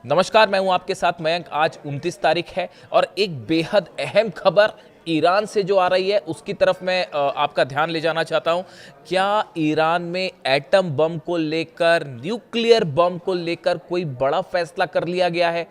नमस्कार, मैं हूं आपके साथ मयंक। आज 29 तारीख है और एक बेहद अहम खबर ईरान से जो आ रही है उसकी तरफ मैं आपका ध्यान ले जाना चाहता हूं। क्या ईरान में एटम बम को लेकर, न्यूक्लियर बम को लेकर कोई बड़ा फैसला कर लिया गया है?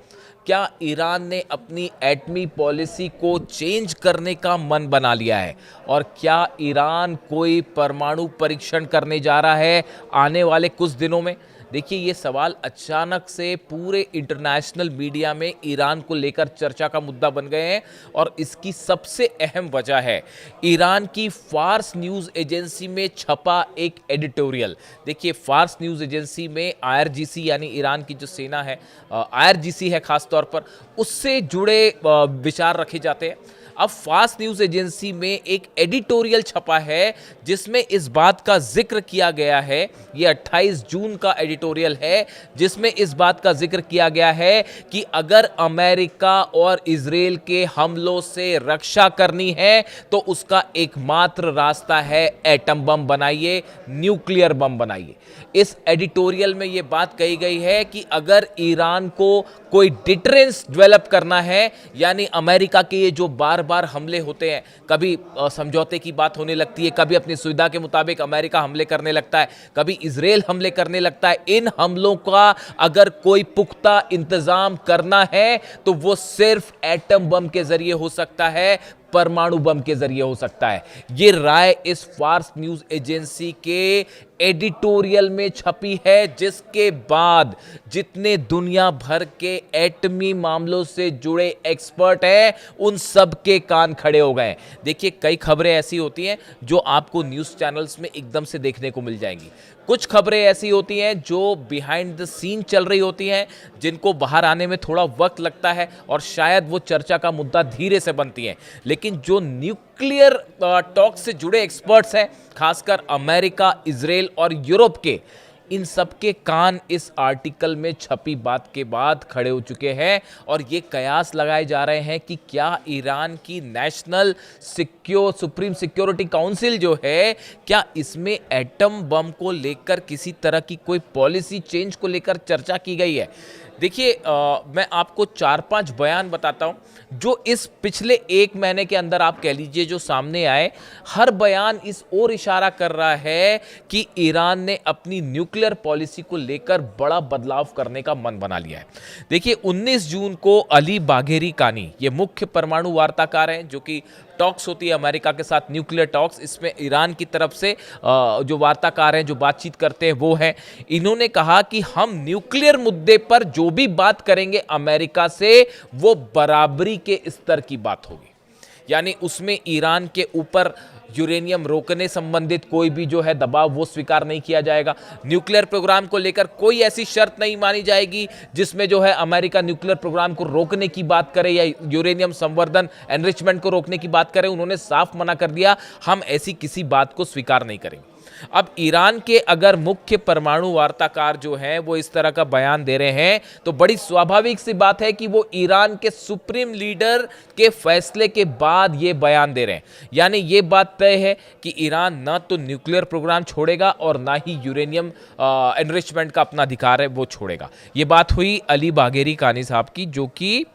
क्या ईरान ने अपनी एटमी पॉलिसी को चेंज करने का मन बना लिया है? और क्या ईरान कोई परमाणु परीक्षण करने जा रहा है आने वाले कुछ दिनों में? देखिए, ये सवाल अचानक से पूरे इंटरनेशनल मीडिया में ईरान को लेकर चर्चा का मुद्दा बन गए हैं और इसकी सबसे अहम वजह है ईरान की फार्स न्यूज़ एजेंसी में छपा एक एडिटोरियल। देखिए, फार्स न्यूज़ एजेंसी में आईआरजीसी यानी ईरान की जो सेना है, आईआरजीसी है खास तौर पर, उससे जुड़े विचार रखे जाते हैं। अब फास्ट न्यूज़ एजेंसी में एक एडिटोरियल छपा है जिसमें इस बात का जिक्र किया गया है, ये 28 जून का एडिटोरियल है, जिसमें इस बात का जिक्र किया गया है कि अगर अमेरिका और इजराइल के हमलों से रक्षा करनी है तो उसका एकमात्र रास्ता है एटम बम बनाइए, न्यूक्लियर बम बनाइए। इस एडिटोरियल में यह बात कही गई है कि अगर ईरान को कोई डिटरेंस डेवलप करना है, यानी अमेरिका के ये जो बार बार हमले होते हैं, कभी समझौते की बात होने लगती है, कभी अपनी सुविधा के मुताबिक अमेरिका हमले करने लगता है, कभी इजराइल हमले करने लगता है। इन हमलों का अगर कोई पुख्ता इंतजाम करना है तो वो सिर्फ एटम बम के जरिए हो सकता है, परमाणु बम के जरिए हो सकता है। ये राय इस फार्स न्यूज़ एजेंसी के एडिटोरियल में छपी है, जिसके बाद जितने दुनिया भर के एटमी मामलों से जुड़े एक्सपर्ट हैं उन सब के कान खड़े हो गए। देखिए, कई खबरें ऐसी होती हैं जो आपको न्यूज़ चैनल्स में एकदम से देखने को मिल जाएंगी। कुछ खबरें ऐसी होती हैं जो बिहाइंड द सीन चल रही होती हैं, जिनको बाहर आने में थोड़ा वक्त लगता है और शायद वो चर्चा का मुद्दा धीरे से बनती हैं। लेकिन जो न्यूक्लियर टॉक से जुड़े एक्सपर्ट्स हैं, खासकर अमेरिका, इजराइल और यूरोप के, इन सब के कान इस आर्टिकल में छपी बात के बाद खड़े हो चुके हैं और ये कयास लगाए जा रहे हैं कि क्या ईरान की नेशनल सुप्रीम सिक्योरिटी काउंसिल जो है, क्या इसमें एटम बम को लेकर किसी तरह की कोई पॉलिसी चेंज को लेकर चर्चा की गई है? देखिए, मैं आपको 4-5 बयान बताता हूं जो इस पिछले 1 महीने के अंदर आप कह लीजिए जो सामने आए। हर बयान इस ओर इशारा कर रहा है कि ईरान ने अपनी न्यूक्लियर पॉलिसी को लेकर बड़ा बदलाव करने का मन बना लिया है। देखिए, 19 जून को अली बाघेरी कानी, ये मुख्य परमाणु वार्ताकार हैं, जो कि टॉक्स होती है अमेरिका के साथ, न्यूक्लियर टॉक्स, इसमें ईरान की तरफ से जो वार्ताकार हैं, जो बातचीत करते हैं, वो हैं। इन्होंने कहा कि हम न्यूक्लियर मुद्दे पर जो भी बात करेंगे अमेरिका से, वो बराबरी के स्तर की बात होगी। यानी उसमें ईरान के ऊपर यूरेनियम रोकने संबंधित कोई भी जो है दबाव, वो स्वीकार नहीं किया जाएगा। न्यूक्लियर प्रोग्राम को लेकर कोई ऐसी शर्त नहीं मानी जाएगी जिसमें जो है अमेरिका न्यूक्लियर प्रोग्राम को रोकने की बात करे या यूरेनियम संवर्धन, एनरिचमेंट को रोकने की बात करे। उन्होंने साफ मना कर दिया, हम ऐसी किसी बात को स्वीकार नहीं करेंगे। अब ईरान के अगर मुख्य परमाणु वार्ताकार जो हैं वो इस तरह का बयान दे रहे हैं तो बड़ी स्वाभाविक सी बात है कि वो ईरान के सुप्रीम लीडर के फैसले के बाद ये बयान दे रहे हैं। यानी ये बात तय है कि ईरान ना तो न्यूक्लियर प्रोग्राम छोड़ेगा और ना ही यूरेनियम एनरिचमेंट का अपना अधिकार है वो छोड़ेगा। ये बात हुई अली बाघेरी कानी साहब की, जो कि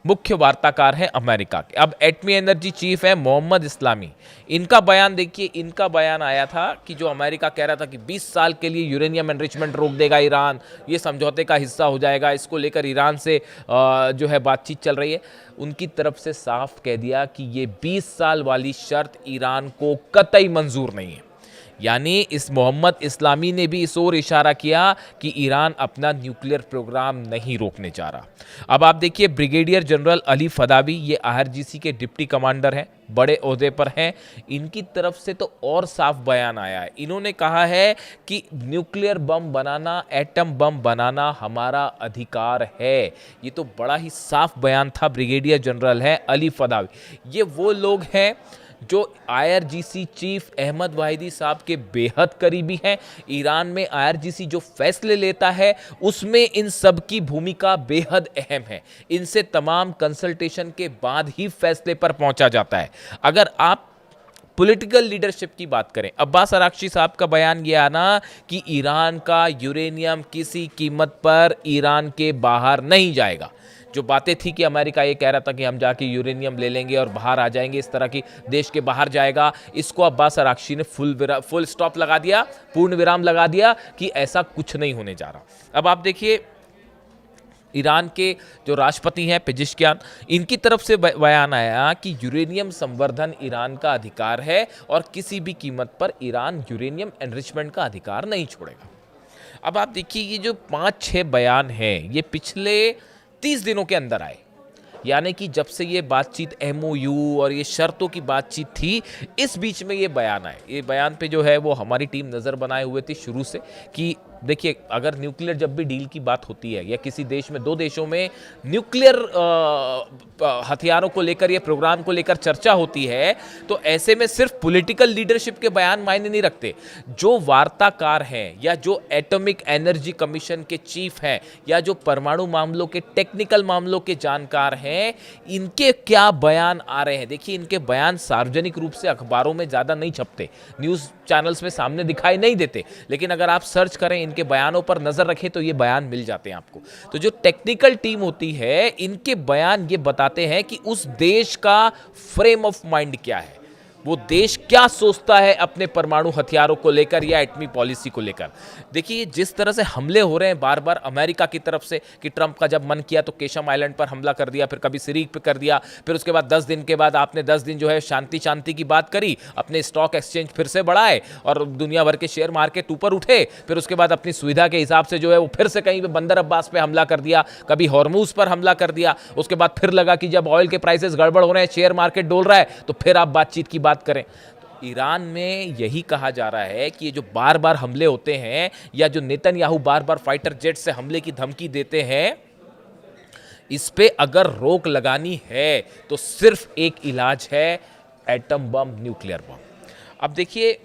मुख्य वार्ताकार हैं अमेरिका के। अब एटमी एनर्जी चीफ है मोहम्मद इस्लामी, इनका बयान देखिए। इनका बयान आया था कि जो अमेरिका कह रहा था कि 20 साल के लिए यूरेनियम एनरिचमेंट रोक देगा ईरान, ये समझौते का हिस्सा हो जाएगा, इसको लेकर ईरान से जो है बातचीत चल रही है। उनकी तरफ से साफ कह दिया कि ये 20 साल वाली शर्त ईरान को कतई मंजूर नहीं है। यानी इस मोहम्मद इस्लामी ने भी इस ओर इशारा किया कि ईरान अपना न्यूक्लियर प्रोग्राम नहीं रोकने जा रहा। अब आप देखिए, ब्रिगेडियर जनरल अली फदावी, ये आईआरजीसी के डिप्टी कमांडर हैं, बड़े ओहदे पर हैं। इनकी तरफ से तो और साफ बयान आया है। इन्होंने कहा है कि न्यूक्लियर बम बनाना, एटम बम बनाना हमारा अधिकार है। ये तो बड़ा ही साफ बयान था। ब्रिगेडियर जनरल है अली फदावी, ये वो लोग हैं जो आईआरजीसी चीफ अहमद वाहिदी साहब के बेहद करीबी हैं। ईरान में आईआरजीसी जो फैसले लेता है उसमें इन सब की भूमिका बेहद अहम है। इनसे तमाम कंसल्टेशन के बाद ही फैसले पर पहुंचा जाता है। अगर आप पॉलिटिकल लीडरशिप की बात करें, अब्बास अरागची साहब का बयान ये आना कि ईरान का यूरेनियम किसी कीमत पर ईरान के बाहर नहीं जाएगा। जो बातें थी कि अमेरिका ये कह रहा था कि हम जाके यूरेनियम ले लेंगे और बाहर आ जाएंगे, इस तरह की देश के बाहर जाएगा, इसको अब्बास अरागची ने फुल स्टॉप लगा दिया, पूर्ण विराम लगा दिया कि ऐसा कुछ नहीं होने जा रहा। अब आप देखिए ईरान के जो राष्ट्रपति हैं पेजिशकियान, इनकी तरफ से बयान आया कि यूरेनियम संवर्धन ईरान का अधिकार है और किसी भी कीमत पर ईरान यूरेनियम एनरिचमेंट का अधिकार नहीं छोड़ेगा। अब आप देखिए ये जो 5-6 बयान हैं ये पिछले 30 दिनों के अंदर आए, यानी कि जब से ये बातचीत MOU और ये शर्तों की बातचीत थी, इस बीच में ये बयान आए। ये बयान पे जो है वो हमारी टीम नज़र बनाए हुए थी शुरू से कि देखिए अगर न्यूक्लियर जब भी डील की बात होती है या किसी देश में, दो देशों में न्यूक्लियर हथियारों को लेकर या प्रोग्राम को लेकर चर्चा होती है, तो ऐसे में सिर्फ पॉलिटिकल लीडरशिप के बयान मायने नहीं रखते। जो वार्ताकार हैं या जो एटॉमिक एनर्जी कमीशन के चीफ हैं या जो परमाणु मामलों के टेक्निकल मामलों के जानकार हैं, इनके क्या बयान आ रहे हैं। देखिए इनके बयान सार्वजनिक रूप से अखबारों में ज़्यादा नहीं छपते, न्यूज़ चैनल्स में सामने दिखाई नहीं देते, लेकिन अगर आप सर्च करें, इनके बयानों पर नजर रखें तो ये बयान मिल जाते हैं आपको। तो जो टेक्निकल टीम होती है, इनके बयान ये बताते हैं कि उस देश का फ्रेम ऑफ माइंड क्या है, वो देश क्या सोचता है अपने परमाणु हथियारों को लेकर या एटमी पॉलिसी को लेकर। देखिए जिस तरह से हमले हो रहे हैं बार बार अमेरिका की तरफ से कि ट्रंप का जब मन किया तो केशम आइलैंड पर हमला कर दिया, फिर कभी सिरीक पे कर दिया, फिर उसके बाद 10 दिन के बाद आपने 10 दिन जो है शांति की बात करी, अपने स्टॉक एक्सचेंज फिर से बढ़ाए और दुनिया भर के शेयर मार्केट ऊपर उठे, फिर उसके बाद अपनी सुविधा के हिसाब से जो है वो फिर से कहीं पे बंदर अब्बास पे हमला कर दिया, कभी हॉर्मूज पर हमला कर दिया, उसके बाद फिर लगा कि जब ऑयल के प्राइसेस गड़बड़ हो रहे हैं, शेयर मार्केट डोल रहा है, तो फिर आप बातचीत की बात करें। तो ईरान में यही कहा जा रहा है कि ये जो बार बार हमले होते हैं या जो नेतन्याहू बार बार फाइटर जेट से हमले की धमकी देते हैं, इस पे अगर रोक लगानी है तो सिर्फ एक इलाज है, एटम बम, न्यूक्लियर बम। अब देखिए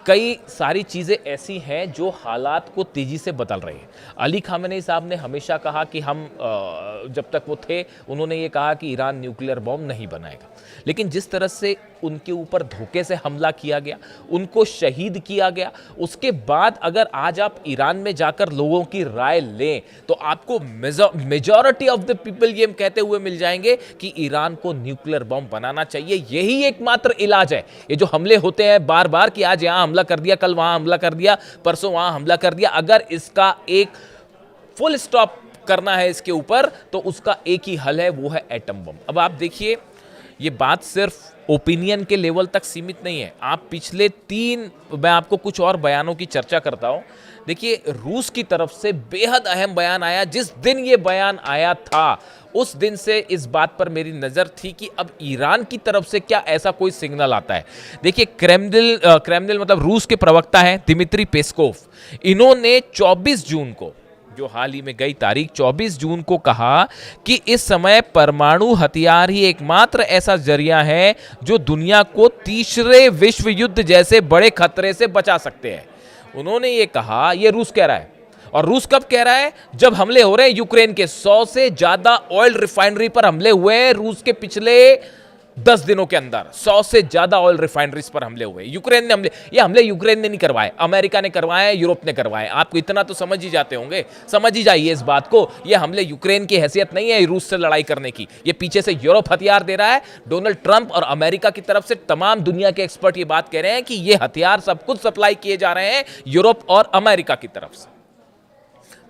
कई सारी चीज़ें ऐसी हैं जो हालात को तेज़ी से बदल रही हैं। अली खामेनी साहब ने हमेशा कहा कि हम जब तक वो थे उन्होंने ये कहा कि ईरान न्यूक्लियर बॉम्ब नहीं बनाएगा, लेकिन जिस तरह से उनके ऊपर धोखे से हमला किया गया, उनको शहीद किया गया, उसके बाद अगर आज आप ईरान में जाकर लोगों की राय लें तो आपको मेजॉरिटी ऑफ द पीपल ये कहते हुए मिल जाएंगे कि ईरान को न्यूक्लियर बॉम्ब बनाना चाहिए। यही एकमात्र इलाज है। ये जो हमले होते हैं बार बार कि आज यहां हमला कर दिया, कल वहां हमला कर दिया, परसों वहां हमला कर दिया, अगर इसका एक फुल स्टॉप करना है इसके ऊपर तो उसका एक ही हल है, वो है एटम बम। अब आप देखिए ये बात सिर्फ ओपिनियन के लेवल तक सीमित नहीं है। आप पिछले 3 मैं आपको कुछ और बयानों की चर्चा करता हूं। देखिए रूस की तरफ से बेहद अहम बयान आया। जिस दिन ये बयान आया था उस दिन से इस बात पर मेरी नज़र थी कि अब ईरान की तरफ से क्या ऐसा कोई सिग्नल आता है। देखिए क्रेमलिन मतलब रूस के प्रवक्ता हैं दिमित्री पेस्कोव, इन्होंने 24 जून को, जो हाल ही में गई तारीख 24 जून को कहा कि इस समय परमाणु हथियार ही एकमात्र ऐसा जरिया है जो दुनिया को तीसरे विश्व युद्ध जैसे बड़े खतरे से बचा सकते हैं। उन्होंने ये कहा, ये रूस कह रहा है, और रूस कब कह रहा है? जब हमले हो रहे हैं यूक्रेन के। 100 से ज्यादा ऑयल रिफाइनरी पर हमले हुए हैं रूस के पिछले 10 दिनों के अंदर। 100 से ज्यादा ऑयल रिफाइनरीज पर हमले हुए। यूक्रेन ने हमले यूक्रेन ने नहीं करवाए, अमेरिका ने करवाए, यूरोप ने करवाए। आपको इतना तो समझ ही जाते होंगे, समझ ही जाइए इस बात को। ये हमले यूक्रेन की हैसियत नहीं है रूस से लड़ाई करने की, ये पीछे से यूरोप हथियार दे रहा है। डोनाल्ड ट्रंप और अमेरिका की तरफ से तमाम दुनिया के एक्सपर्ट ये बात कह रहे हैं कि ये हथियार सब कुछ सप्लाई किए जा रहे हैं यूरोप और अमेरिका की तरफ से।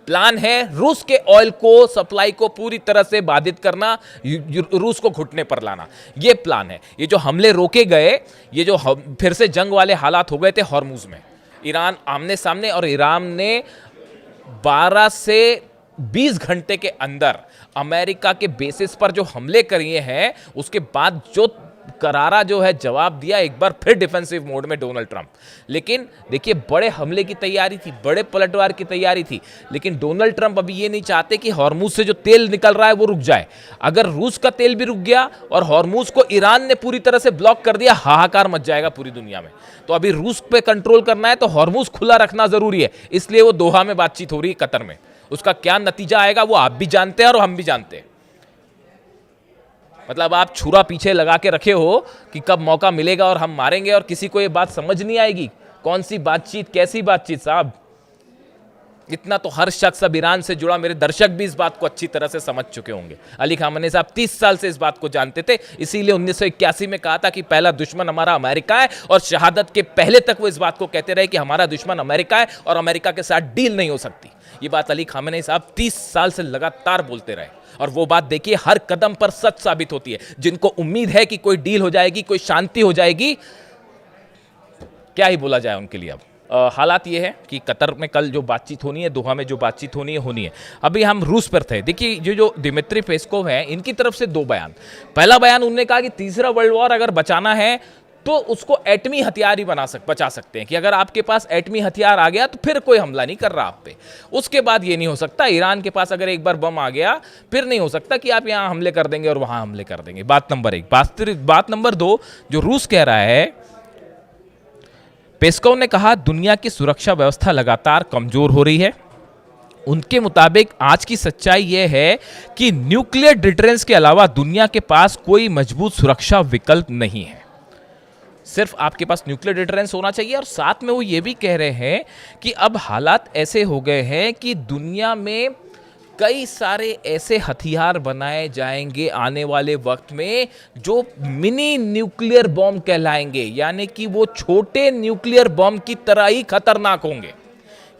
प्लान है रूस के ऑयल को, सप्लाई को पूरी तरह से बाधित करना, रूस को घुटने पर लाना, ये प्लान है। ये जो हमले रोके गए, ये जो फिर से जंग वाले हालात हो गए थे हॉर्मुज में, ईरान आमने सामने, और ईरान ने 12 से 20 घंटे के अंदर अमेरिका के बेसिस पर जो हमले किए हैं, उसके बाद जो करारा जो है जवाब दिया एक बार फिर डिफेंसिव मोड में डोनाल्ड ट्रंप। लेकिन देखिए बड़े हमले की तैयारी थी, बड़े पलटवार की तैयारी थी, लेकिन डोनाल्ड ट्रंप अभी ये नहीं चाहते कि हॉर्मुज से जो तेल निकल रहा है वो रुक जाए। अगर रूस का तेल भी रुक गया और हॉर्मुज को ईरान ने पूरी तरह से ब्लॉक कर दिया, हाहाकार मच जाएगा पूरी दुनिया में। तो अभी रूस पे कंट्रोल करना है तो हॉर्मुज खुला रखना जरूरी है, इसलिए वो दोहा में बातचीत हो रही है कतर में। उसका क्या नतीजा आएगा वो आप भी जानते हैं और हम भी जानते हैं। मतलब आप छुरा पीछे लगा के रखे हो कि कब मौका मिलेगा और हम मारेंगे, और किसी को ये बात समझ नहीं आएगी। कौन सी बातचीत, कैसी बातचीत साहब। इतना तो हर शख्स अब ईरान से जुड़ा, मेरे दर्शक भी इस बात को अच्छी तरह से समझ चुके होंगे। अली खामनेई साहब 30 साल से इस बात को जानते थे, इसीलिए 1981 में कहा था कि पहला दुश्मन हमारा अमेरिका है, और शहादत के पहले तक वो इस बात को कहते रहे कि हमारा दुश्मन अमेरिका है और अमेरिका के साथ डील नहीं हो सकती। ये बात अली खामनेई साहब 30 साल से लगातार बोलते रहे, और वो बात देखिए हर कदम पर सच साबित होती है। जिनको उम्मीद है कि कोई डील हो जाएगी, कोई शांति हो जाएगी, क्या ही बोला जाए उनके लिए। अब हालात ये है कि कतर में कल जो बातचीत होनी है, दोहा में जो बातचीत होनी है। अभी हम रूस पर थे। देखिए जो दिमित्री पेस्कोव है, इनकी तरफ से दो बयान। पहला बयान उन्होंने कहा कि तीसरा वर्ल्ड वॉर अगर बचाना है तो उसको एटमी हथियार ही बचा सकते हैं, कि अगर आपके पास एटमी हथियार आ गया तो फिर कोई हमला नहीं कर रहा आप पे। उसके बाद ये नहीं हो सकता, ईरान के पास अगर एक बार बम आ गया फिर नहीं हो सकता कि आप यहाँ हमले कर देंगे और वहाँ हमले कर देंगे। बात नंबर एक। बात नंबर दो, जो रूस कह रहा है, पेस्कोव ने कहा दुनिया की सुरक्षा व्यवस्था लगातार कमजोर हो रही है। उनके मुताबिक आज की सच्चाई यह है कि न्यूक्लियर डिटरेंस के अलावा दुनिया के पास कोई मजबूत सुरक्षा विकल्प नहीं है। सिर्फ आपके पास न्यूक्लियर डिटरेंस होना चाहिए, और साथ में वो ये भी कह रहे हैं कि अब हालात ऐसे हो गए हैं कि दुनिया में कई सारे ऐसे हथियार बनाए जाएंगे आने वाले वक्त में जो मिनी न्यूक्लियर बॉम्ब कहलाएंगे, यानी कि वो छोटे न्यूक्लियर बॉम्ब की तरह ही खतरनाक होंगे।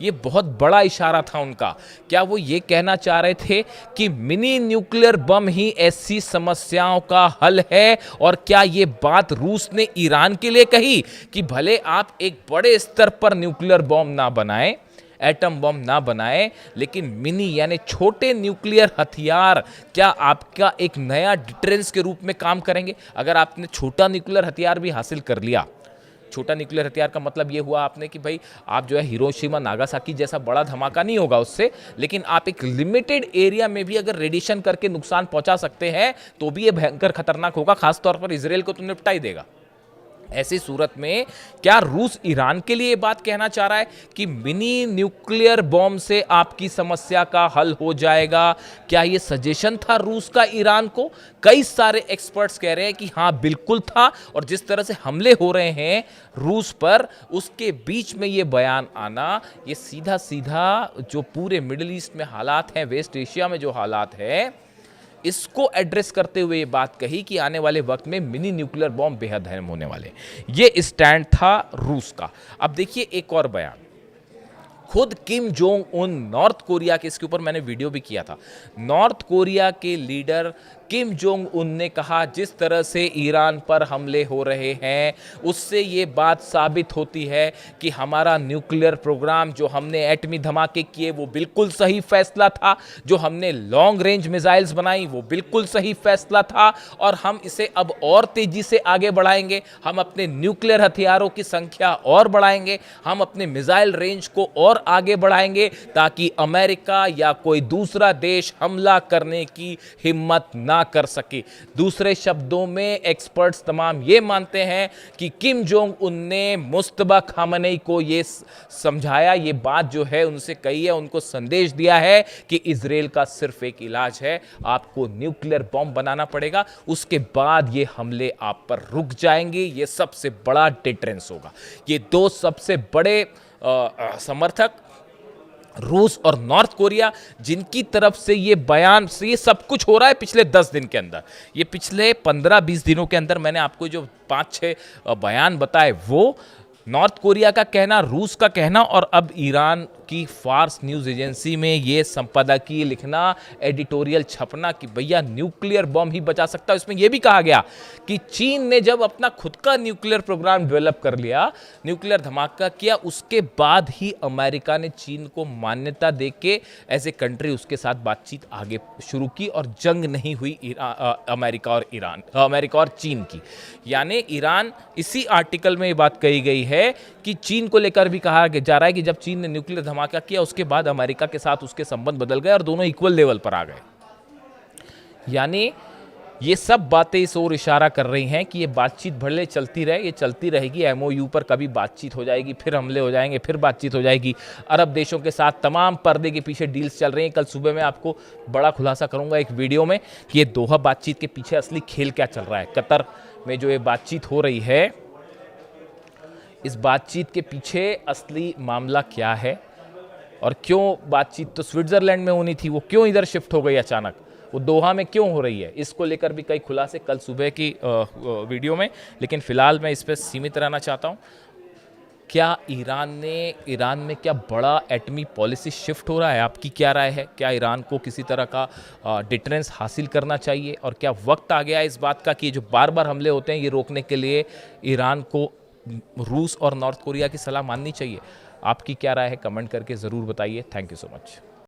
ये बहुत बड़ा इशारा था उनका। क्या वो ये कहना चाह रहे थे कि मिनी न्यूक्लियर बम ही ऐसी समस्याओं का हल है? और क्या ये बात रूस ने ईरान के लिए कही कि भले आप एक बड़े स्तर पर न्यूक्लियर बम ना बनाएं, एटम बम ना बनाए, लेकिन मिनी यानी छोटे न्यूक्लियर हथियार क्या आपका एक नया डिटरेंस के रूप में काम करेंगे? अगर आपने छोटा न्यूक्लियर हथियार भी हासिल कर लिया, छोटा न्यूक्लियर हथियार का मतलब ये हुआ आपने कि भाई आप जो है हिरोशिमा नागासाकी जैसा बड़ा धमाका नहीं होगा उससे, लेकिन आप एक लिमिटेड एरिया में भी अगर रेडिएशन करके नुकसान पहुंचा सकते हैं तो भी ये भयंकर खतरनाक होगा, खासतौर पर इजराइल को तो निपटा ही देगा। ऐसी सूरत में क्या रूस ईरान के लिए बात कहना चाह रहा है कि मिनी न्यूक्लियर बॉम्ब से आपकी समस्या का हल हो जाएगा? क्या यह सजेशन था रूस का ईरान को? कई सारे एक्सपर्ट्स कह रहे हैं कि हाँ बिल्कुल था, और जिस तरह से हमले हो रहे हैं रूस पर, उसके बीच में ये बयान आना, ये सीधा सीधा जो पूरे मिडिल ईस्ट में हालात हैं, वेस्ट एशिया में जो हालात है, इसको एड्रेस करते हुए ये बात कही कि आने वाले वक्त में मिनी न्यूक्लियर बॉम्ब बेहद अहम होने वाले। ये स्टैंड था रूस का। अब देखिए एक और बयान, खुद Kim Jong Un, north Korea के, इसके ऊपर मैंने वीडियो भी किया था, नॉर्थ कोरिया के लीडर किम जोंग उन ने कहा जिस तरह से ईरान पर हमले हो रहे हैं उससे ये बात साबित होती है कि हमारा न्यूक्लियर प्रोग्राम, जो हमने एटमी धमाके किए वो बिल्कुल सही फैसला था, जो हमने लॉन्ग रेंज मिसाइल्स बनाई वो बिल्कुल सही फैसला था, और हम इसे अब और तेजी से आगे बढ़ाएंगे। हम अपने न्यूक्लियर हथियारों की संख्या और बढ़ाएंगे, हम अपने मिसाइल रेंज को और आगे बढ़ाएंगे ताकि अमेरिका या कोई दूसरा देश हमला करने की हिम्मत ना कर सके। दूसरे शब्दों में एक्सपर्ट्स तमाम ये मानते हैं कि किम जोंग उन ने मुस्तबा खामनेई को ये समझाया, ये बात जो है उनसे कही है, उनको संदेश दिया है कि इजराइल का सिर्फ एक इलाज है, आपको न्यूक्लियर बॉम्ब बनाना पड़ेगा, उसके बाद ये हमले आप पर रुक जाएंगे। ये सबसे बड़ा डिटरेंस होगा। ये दो सबसे बड़े समर्थक रूस और नॉर्थ कोरिया, जिनकी तरफ से ये बयान से ये सब कुछ हो रहा है पिछले 10 दिन के अंदर, ये पिछले 15-20 दिनों के अंदर मैंने आपको जो 5-6 बयान बताए, वो नॉर्थ कोरिया का कहना, रूस का कहना, और अब ईरान की फार्स न्यूज़ एजेंसी में ये संपादकीय लिखना, एडिटोरियल छपना कि भैया न्यूक्लियर बॉम्ब ही बचा सकता है। इसमें यह भी कहा गया कि चीन ने जब अपना खुद का न्यूक्लियर प्रोग्राम डेवलप कर लिया, न्यूक्लियर धमाका किया, उसके बाद ही अमेरिका ने चीन को मान्यता देके एज ए कंट्री उसके साथ बातचीत आगे शुरू की, और जंग नहीं हुई अमेरिका और चीन की। यानी ईरान, इसी आर्टिकल में ये बात कही गई है कि चीन को लेकर भी कहा जा रहा है कि जब चीन ने न्यूक्लियर धमाका किया उसके बाद अमेरिका के साथ उसके संबंध बदल गए और दोनों इक्वल लेवल पर आ गए। यानी ये सब बातें इस ओर इशारा कर रही हैं कि ये बातचीत भले चलती रहे, ये चलती रहेगी। एमओयू पर कभी बातचीत हो जाएगी, फिर हमले हो जाएंगे, फिर बातचीत हो जाएगी। अरब देशों के साथ तमाम पर्दे के पीछे डील्स चल रही हैं। कल सुबह मैं आपको बड़ा खुलासा करूंगा एक वीडियो में कि ये दोहा बातचीत के पीछे असली खेल क्या चल रहा है। कतर में जो ये बातचीत हो रही है, इस बातचीत के पीछे असली मामला क्या है और क्यों बातचीत तो स्विट्जरलैंड में होनी थी, वो क्यों इधर शिफ्ट हो गई अचानक, वो दोहा में क्यों हो रही है, इसको लेकर भी कई खुलासे कल सुबह की वीडियो में। लेकिन फिलहाल मैं इस पर सीमित रहना चाहता हूँ। क्या ईरान में क्या बड़ा एटमी पॉलिसी शिफ्ट हो रहा है? आपकी क्या राय है? क्या ईरान को किसी तरह का डिटरेंस हासिल करना चाहिए और क्या वक्त आ गया है इस बात का कि जो बार बार हमले होते हैं ये रोकने के लिए ईरान को रूस और नॉर्थ कोरिया की सलाह माननी चाहिए? आपकी क्या राय है? कमेंट करके ज़रूर बताइए। Thank you so much.